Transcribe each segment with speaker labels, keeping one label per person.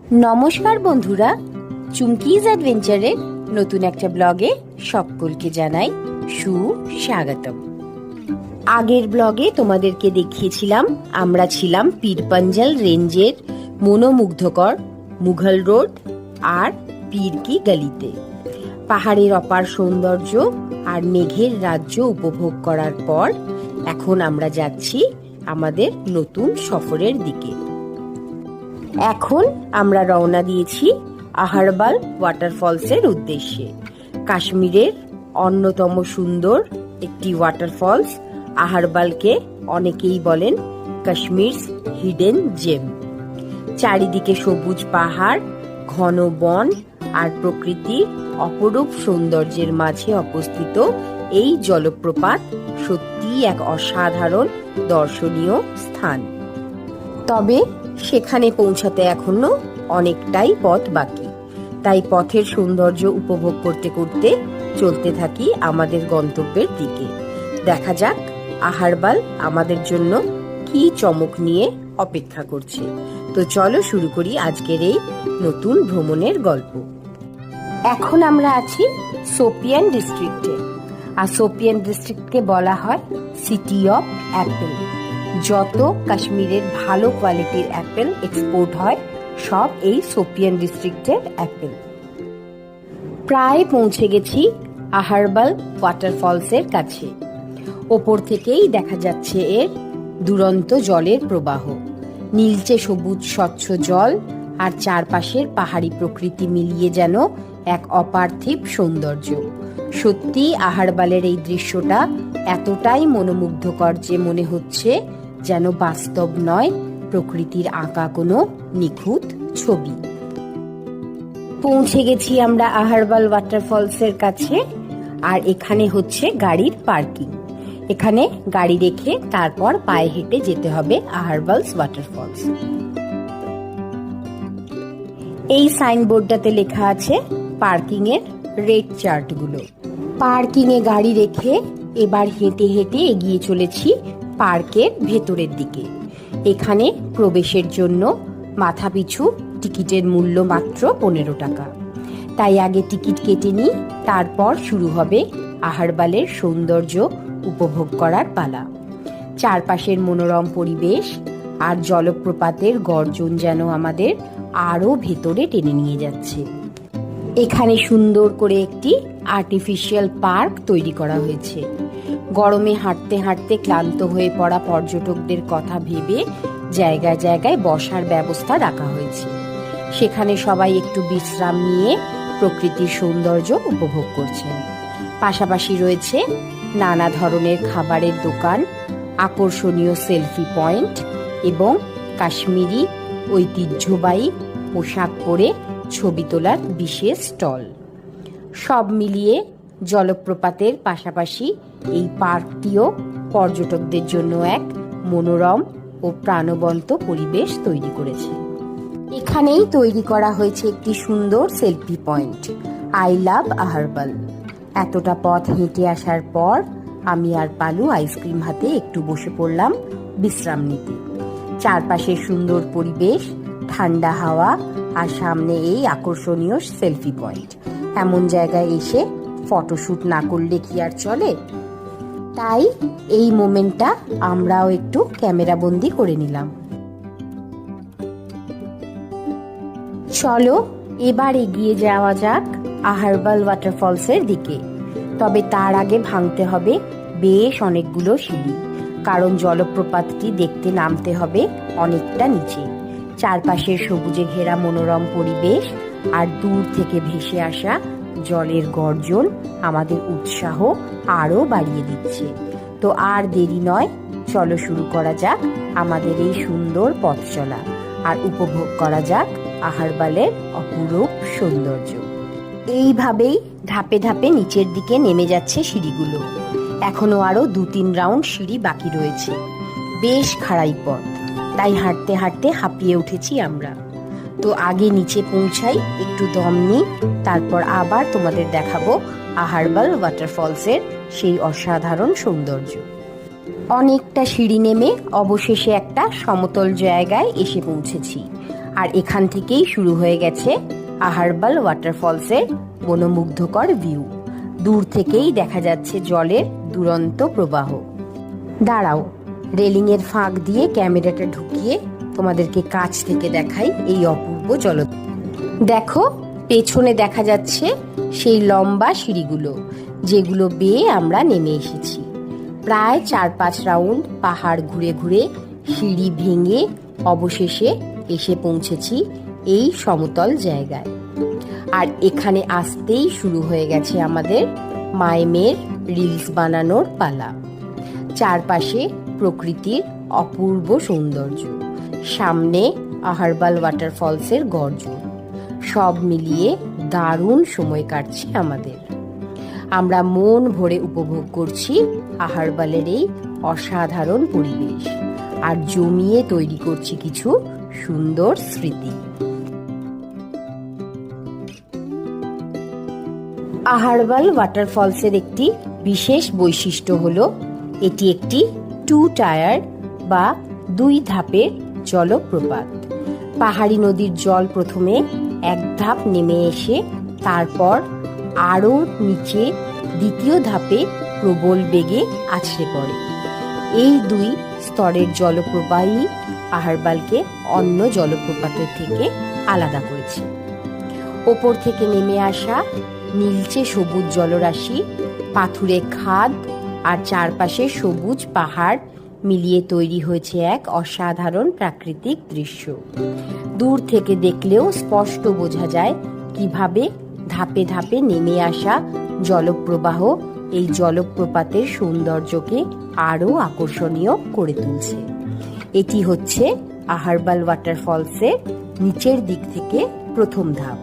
Speaker 1: নমস্কার বন্ধুরা, চুমকিজ অ্যাডভেঞ্চারের নতুন একটা ব্লগে সকলকে জানাই সুস্বাগতম। আগের ব্লগে তোমাদেরকে দেখিয়েছিলাম আমরা ছিলাম পীরপাঞ্জাল রেঞ্জের মনোমুগ্ধকর মুঘল রোড আর পীর কি গলিতে। পাহাড়ের অপার সৌন্দর্য আর মেঘের রাজ্য উপভোগ করার পর এখন আমরা যাচ্ছি আমাদের নতুন সফরের দিকে। এখন আমরা রওনা দিয়েছি আহারবাল ওয়াটারফলসের উদ্দেশ্যে। কাশ্মীরের অন্যতম সুন্দর একটি ওয়াটারফলস আহারবালকে অনেকেই বলেন কাশ্মীরস হিডেন জেম। চারিদিকে সবুজ পাহাড়, ঘন বন আর প্রকৃতির অপরূপ সৌন্দর্যের মাঝে অবস্থিত এই জলপ্রপাত সত্যিই এক অসাধারণ দর্শনীয় স্থান। তবে সেখানে পৌঁছাতে এখনো অনেকটাই পথ বাকি, তাই পথের সৌন্দর্য উপভোগ করতে করতে চলতে থাকি আমাদের গন্তব্যের দিকে। দেখা যাক আহারবাল আমাদের জন্য কি চমক নিয়ে অপেক্ষা করছে। তো চলো শুরু করি আজকের এই নতুন ভ্রমণের গল্প। এখন আমরা আছি শোপিয়ান ডিস্ট্রিক্টে, আর শোপিয়ান ডিস্ট্রিক্টকে বলা হয় সিটি অফ অ্যাপেল। যত কাশ্মীরের ভালো কোয়ালিটির অ্যাপেল এক্সপোর্ট হয় সব এই শোপিয়ান ডিস্ট্রিক্টের অ্যাপেল। প্রায় পৌঁছে গেছি আহারবাল ওয়াটারফলসের কাছে। ওপর থেকেই দেখা যাচ্ছে এর দুরন্ত জলের প্রবাহ, নীলচে সবুজ স্বচ্ছ জল আর চারপাশের পাহাড়ি প্রকৃতি মিলিয়ে যেন এক অপার্থিব সৌন্দর্য। সত্যি আহারবালের এই দৃশ্যটা এতটাই মনোমুগ্ধকর যে মনে হচ্ছে যেন বাস্তব নয়, প্রকৃতির আঁকা কোনো নিখুঁত ছবি। পৌঁছে গেছি আমরা আহারবাল ওয়াটারফলসের কাছে, আর এখানে হচ্ছে গাড়ির পার্কিং। এখানে গাড়ি রেখে তারপর পায়ে হেঁটে যেতে হবে আহারবালস ওয়াটারফলস। এই সাইনবোর্ডটাতে লেখা আছে পার্কিং এর রেট চার্টগুলো। পার্কিং এ গাড়ি রেখে এবার হেঁটে হেঁটে এগিয়ে চলেছি পার্কের ভেতরের দিকে। এখানে প্রবেশের জন্য মাথাপিছু টিকিটের মূল্য মাত্র 15 টাকা। তাই আগে টিকিট কেটে নিই, তারপর শুরু হবে আহারবালের সৌন্দর্য উপভোগ করার পালা। চারপাশের মনোরম পরিবেশ আর জলপ্রপাতের গর্জন যেন আমাদের আরো ভেতরে টেনে নিয়ে যাচ্ছে। এখানে সুন্দর করে একটি আর্টিফিশিয়াল পার্ক তৈরি করা হয়েছে। গরমে হাঁটতে হাঁটতে ক্লান্ত হয়ে পড়া পর্যটকদের কথা ভেবে জায়গায় জায়গায় বসার ব্যবস্থা রাখা হয়েছে। সেখানে সবাই একটু বিশ্রাম নিয়ে প্রকৃতির সৌন্দর্য উপভোগ করছেন। পাশাপাশি রয়েছে নানা ধরনের খাবারের দোকান, আকর্ষণীয় সেলফি পয়েন্ট এবং কাশ্মীরি ঐতিহ্যবাহী পোশাক পরে ছবি তোলার বিশেষ স্টল। সব মিলিয়ে জলপ্রপাতের পাশাপাশি এই পার্কটিও পর্যটকদের জন্য এক মনোরম ও প্রাণবন্ত পরিবেশ তৈরি করেছে। এখানেই তৈরি করা হয়েছে একটি সুন্দর সেলফি পয়েন্ট, আই লাভ আহারবাল। এতটা পথ হেঁটে আসার পর আমি আর পালু আইসক্রিম হাতে একটু বসে পড়লাম বিশ্রাম নিতে। চারপাশের সুন্দর পরিবেশ, ঠান্ডা হাওয়া আর সামনে এই আকর্ষণীয় সেলফি পয়েন্ট। এমন জায়গায় এসে ফটোশুট না করলে কি আর চলে? তাই এই মোমেন্টটা আমরাও একটু ক্যামেরা বন্দি করে নিলাম। চলো এবার এগিয়ে যাওয়া যাক আহারবাল ওয়াটারফলসের দিকে। তবে তার আগে ভাঙতে হবে বেশ অনেকগুলো সিঁড়ি, কারণ জলপ্রপাতটি দেখতে নামতে হবে অনেকটা নিচে। চারপাশের সবুজে ঘেরা মনোরম পরিবেশ আর দূর থেকে ভেসে আসা জলের গর্জন আমাদের উৎসাহ আরো বাড়িয়ে দিচ্ছে। তো আর দেরি নয়, চলো শুরু করা যাক আমাদের এই সুন্দর পথ চলা, আর উপভোগ করা যাক আহারবালের অপরূপ সৌন্দর্য। এইভাবেই ধাপে ধাপে নিচের দিকে নেমে যাচ্ছে সিঁড়িগুলো। এখনো আরো 2-3 রাউন্ড সিঁড়ি বাকি রয়েছে। বেশ খাড়াই পথ, তাই হাঁটতে হাঁটতে হাঁপিয়ে উঠেছি আমরা। তো আগে নিচে পৌঁছাই, একটু দম নিই, তারপর আবার তোমাদের দেখাবো আহারবাল ওয়াটারফলসের সেই অসাধারণ সৌন্দর্য। অনেকটা সিঁড়ি নেমে অবশেষে একটা সমতল জায়গায় এসে পৌঁছেছি। আর এখান থেকেই শুরু হয়ে গেছে আহারবাল ওয়াটারফলসের মনোমুগ্ধকর ভিউ। দূর থেকেই দেখা যাচ্ছে জলের দুরন্ত প্রবাহ। দাঁড়াও, রেলিং এর ফাঁক দিয়ে ক্যামেরাটা ঢুকিয়ে তোমাদেরকে কাছ থেকে দেখাই এই অপূর্ব জল। দেখো, পেছনে দেখা যাচ্ছে সেই লম্বা সিঁড়িগুলো, যেগুলো বেয়ে আমরা নেমে এসেছি। প্রায় 4-5 রাউন্ড পাহাড় ঘুরে ঘুরে সিঁড়ি ভেঙে অবশেষে এসে পৌঁছেছি এই সমতল জায়গায়। আর এখানে আসতেই শুরু হয়ে গেছে আমাদের মাইমের রিলস বানানোর পালা। চারপাশে প্রকৃতির অপূর্ব সৌন্দর্য, সামনে আহারবাল ওয়াটারফলসের গর্জন, সব মিলিয়ে দারুণ সময় কাটছে আমাদের। আমরা মন ভরে উপভোগ করছি আহারবালের এই অসাধারণ পরিবেশ আর জমিয়ে তৈরি করছি কিছু সুন্দর স্মৃতি। আহারবাল ওয়াটারফলসের একটি বিশেষ বৈশিষ্ট্য হলো এটি একটি 2 টায়ার বা 2 ধাপের জলপ্রপাত। পাহাড়ি নদীর জল প্রথমে এক ধাপ নেমে এসে তারপর আরও নিচে দ্বিতীয় ধাপে প্রবল বেগে আছড়ে পড়ে। এই 2 স্তরের জলপ্রবাহই আহারবালকে অন্য জলপ্রপাতের থেকে আলাদা করেছে। ওপর থেকে নেমে আসা নীলচে সবুজ জলরাশি, পাথুরে খাদ আর চারপাশে সবুজ পাহাড় মিলিয়ে তৈরি হয়েছে এক অসাধারণ প্রাকৃতিক দৃশ্য। দূর থেকে দেখলেও স্পষ্ট বোঝা যায় কিভাবে ধাপে ধাপে নেমে আসা জলপ্রবাহ এই জলপ্রপাতের সৌন্দর্যকে আরও আকর্ষণীয় করে তুলছে। এটি হচ্ছে আহারবাল ওয়াটারফলসের নিচের দিক থেকে প্রথম ধাপ।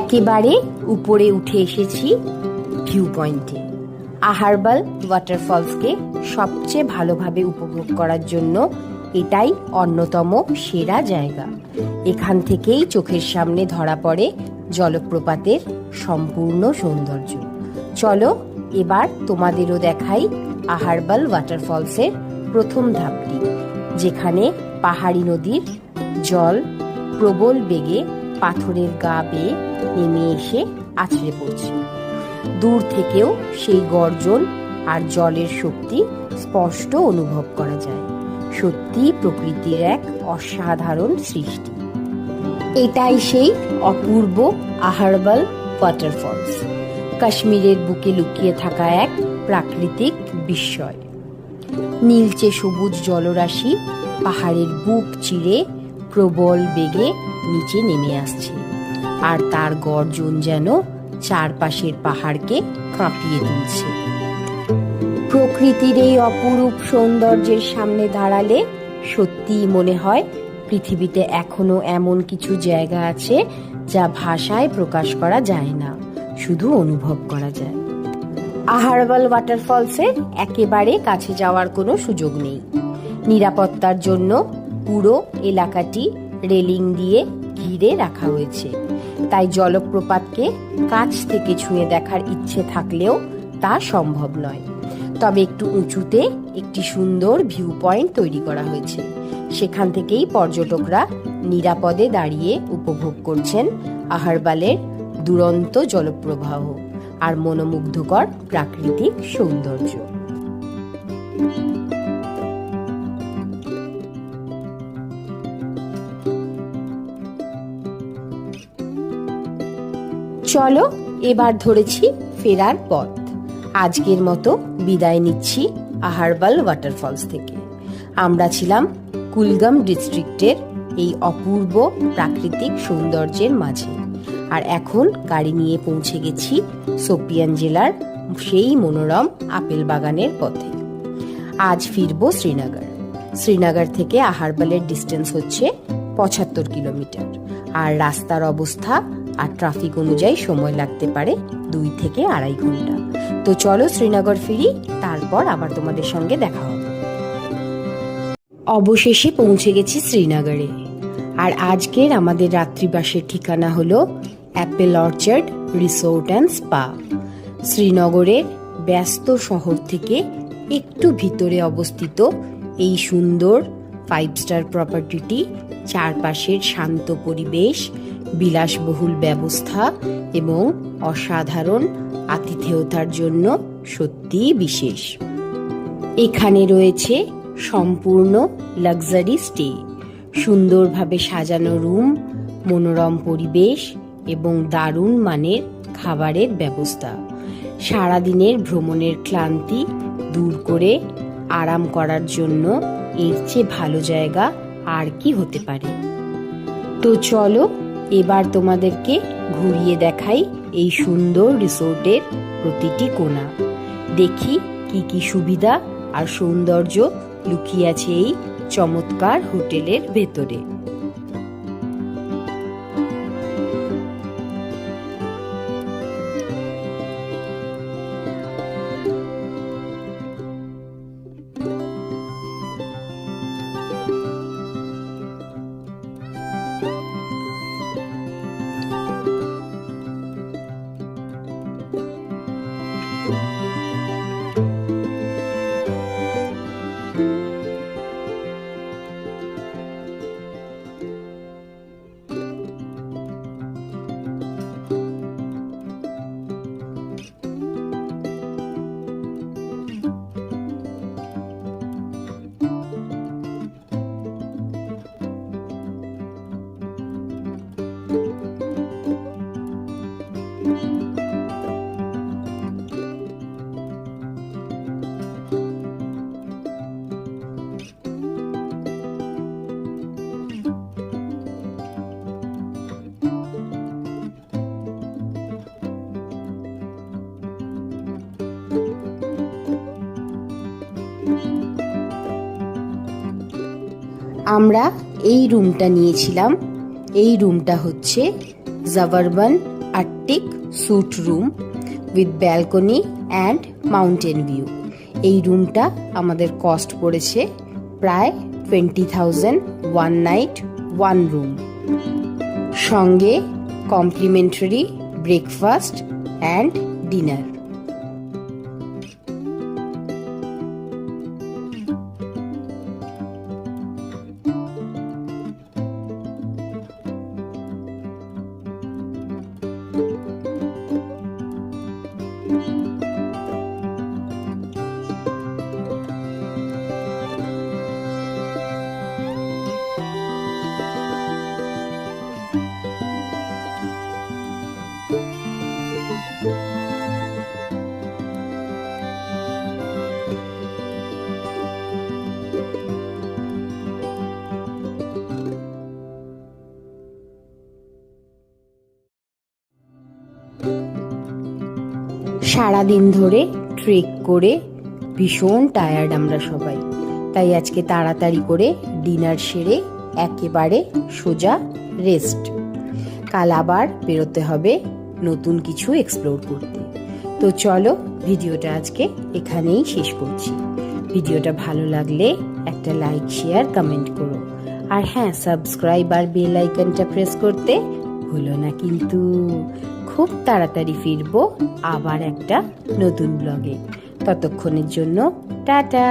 Speaker 1: একেবারে উপরে উঠে এসেছি ভিউ পয়েন্টে। আহারবাল ওয়াটারফলসকে সবচেয়ে ভালোভাবে উপভোগ করার জন্য এটাই অন্যতম সেরা জায়গা। এখান থেকেই চোখের সামনে ধরা পড়ে জলপ্রপাতের সম্পূর্ণ সৌন্দর্য। চলো এবার তোমাদেরও দেখাই আহারবাল ওয়াটারফলসের প্রথম ধাপটি, যেখানে পাহাড়ি নদীর জল প্রবল বেগে পাথরের গা বেয়ে নেমে এসে আছড়ে পড়ছে। দূর থেকেও সেই গর্জন আর জলের শক্তি স্পষ্ট অনুভব করা যায়। সত্যি প্রকৃতির এক অসাধারণ সৃষ্টি। এটাই সেই অপূর্ব আহারবাল ওয়াটারফলস, কাশ্মীরের বুকে লুকিয়ে থাকা এক প্রাকৃতিক বিস্ময়। নীলচে সবুজ জলরাশি পাহাড়ের বুক চিরে প্রবল বেগে নিচে নেমে আসছে, আর তার গর্জন যেন চারপাশের পাহাড়কে কাঁপিয়ে তুলছে। প্রকৃতির এই অপরূপ সৌন্দর্যের সামনে দাঁড়ালে সত্যিই মনে হয় পৃথিবীতে এখনো এমন কিছু জায়গা আছে যা ভাষায় প্রকাশ করা যায় না, শুধু অনুভব করা যায়। আহারবাল ওয়াটারফলসের একেবারে কাছে যাওয়ার কোনো সুযোগ নেই। নিরাপত্তার জন্য পুরো এলাকাটি রেলিং দিয়ে ঘিরে রাখা হয়েছে, তাই জলপ্রপাতকে কাছ থেকে ছুঁয়ে দেখার ইচ্ছে থাকলেও তা সম্ভব নয়। তবে একটু উঁচুতে একটি সুন্দর ভিউ পয়েন্ট তৈরি করা হয়েছে, সেখান থেকেই পর্যটকরা নিরাপদে দাঁড়িয়ে উপভোগ করছেন আহারবালের দুরন্ত জলপ্রবাহ আর মনোমুগ্ধকর প্রাকৃতিক সৌন্দর্য। চলো এবার ধরেছি ফেরার পথ। আজকের মতো বিদায় নিচ্ছি আহারবাল ওয়াটারফলস থেকে। আমরা ছিলাম কুলগাম ডিস্ট্রিক্টের এই অপূর্ব প্রাকৃতিক সৌন্দর্যের মাঝে, আর এখন গাড়ি নিয়ে পৌঁছে গেছি শোপিয়ান জেলার সেই মনোরম আপেল বাগানের পথে। আজ ফিরবো শ্রীনগর। শ্রীনগর থেকে আহারবালের ডিস্টেন্স হচ্ছে 75 কিলোমিটার, আর রাস্তার অবস্থা আর ট্রাফিক অনুযায়ী সময় লাগতে পারে 2 থেকে 2.5 ঘন্টা। তো চলো শ্রীনগর ফিরি, তারপর আবার তোমাদের সঙ্গে দেখা হবে। অবশেষে পৌঁছে গেছি শ্রীনগরে, আর আজকের আমাদের রাত্রিবাসের ঠিকানা হলো Apple orchard resort and spa. শ্রীনগরের ব্যস্ত শহর থেকে একটু ভিতরে অবস্থিত এই সুন্দর 5 স্টার প্রপার্টিটি চারপাশের শান্ত পরিবেশ, বিলাসবহুল ব্যবস্থা এবং অসাধারণ আতিথেয়তার জন্য সত্যিই বিশেষ। এখানে রয়েছে সম্পূর্ণ লাক্সারি স্টে, সুন্দরভাবে সাজানো রুম, মনোরম পরিবেশ এবং দারুণ মানের খাবারের ব্যবস্থা। সারাদিনের ভ্রমণের ক্লান্তি দূর করে আরাম করার জন্য এর চেয়ে ভালো জায়গা আর কি হতে পারে। তো চলো এবার তোমাদেরকে ঘুরিয়ে দেখাই এই সুন্দর রিসোর্টের প্রতিটি কোণা। দেখি কি কি সুবিধা আর সৌন্দর্য লুকিয়ে আছে এই চমৎকার হোটেলের ভেতরে। আমরা এই রুমটা নিয়েছিলাম। এই রুমটা হচ্ছে জাভারবান arctic suite room with balcony and mountain view. এই রুমটা আমাদের কস্ট পড়েছে প্রায় 20,000 ওয়ান নাইট ওয়ান রুম, সঙ্গে কমপ্লিমেন্টারি ব্রেকফাস্ট অ্যান্ড ডিনার। সারাদিন ধরে ট্রেক করে ভীষণ টায়ার্ড আমরা সবাই, তাই আজকে তাড়াতাড়ি করে ডিনার সেরে একেবারে সোজা রেস্ট। কাল আবার বেরোতে হবে নতুন কিছু এক্সপ্লোর করতে। তো চলো ভিডিওটা আজকে এখানেই শেষ করছি। ভিডিওটা ভালো লাগলে একটা লাইক, শেয়ার, কমেন্ট করো। আর হ্যাঁ, সাবস্ক্রাইব আর বেল আইকনটা প্রেস করতে ভুলো না কিন্তু। খুব তাড়াতাড়ি ফিরবো আবার একটা নতুন ব্লগে। ততক্ষণের জন্য টাটা।